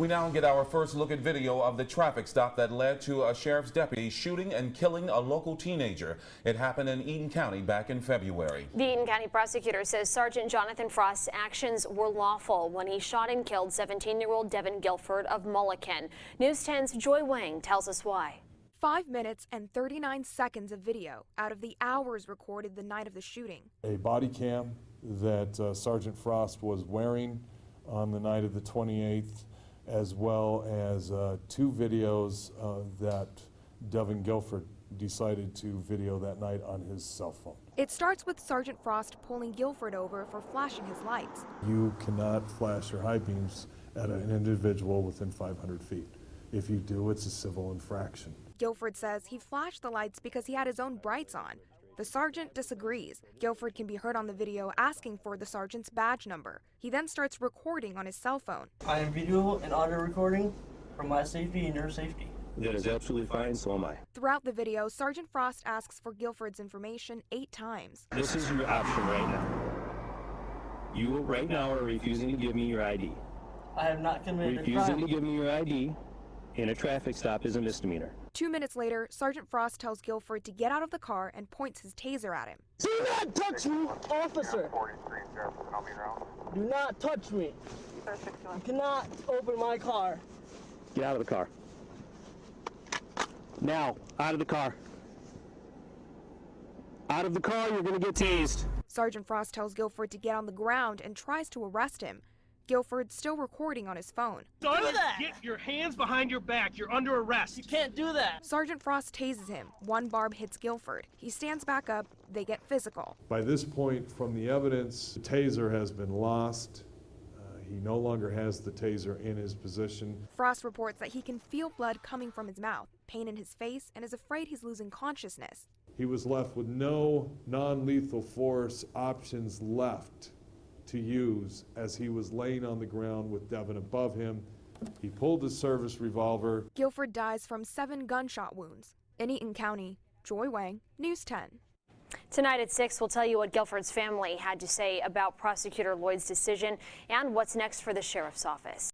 We now get our first look at video of the traffic stop that led to a sheriff's deputy shooting and killing a local teenager. It happened in Eaton County back in February. The Eaton County prosecutor says Sergeant Jonathan Frost's actions were lawful when he shot and killed 17-year-old Devin Guilford of Mulliken. News 10's Joy Wang tells us why. 5 minutes and 39 seconds of video out of the hours recorded the night of the shooting. A body cam that Sergeant Frost was wearing on the night of the 28th, as well as 2 videos that Devin Guilford decided to video that night on his cell phone. It starts with Sergeant Frost pulling Guilford over for flashing his lights. You cannot flash your high beams at an individual within 500 feet. If you do, it's a civil infraction. Guilford says he flashed the lights because he had his own brights on. The sergeant disagrees. Guilford can be heard on the video asking for the sergeant's badge number. He then starts recording on his cell phone. I am video and audio recording for my safety and your safety. That is absolutely fine, so am I. Throughout the video, Sergeant Frost asks for Guilford's information 8 times. This is your option right now. You right now are refusing to give me your ID. I have not committed a crime. Refusing to give me your ID in a traffic stop is a misdemeanor. 2 minutes later, Sergeant Frost tells Guilford to get out of the car and points his taser at him. Do not touch me, officer! Do not touch me! You cannot open my car. Get out of the car. Now, out of the car. Out of the car, you're going to get tased. Sergeant Frost tells Guilford to get on the ground and tries to arrest him. Guilford still recording on his phone. Do that! Get your hands behind your back. You're under arrest. You can't do that. Sergeant Frost tases him. One barb hits Guilford. He stands back up. They get physical. By this point, from the evidence, the taser has been lost. He no longer has the taser in his position. Frost reports that he can feel blood coming from his mouth, pain in his face, and is afraid he's losing consciousness. He was left with no non-lethal force options left to use as he was laying on the ground with Devin above him. He pulled his service revolver. Guilford dies from 7 gunshot wounds. In Eaton County, Joy Wang, News 10. Tonight at 6, we'll tell you what Guilford's family had to say about Prosecutor Lloyd's decision and what's next for the sheriff's office.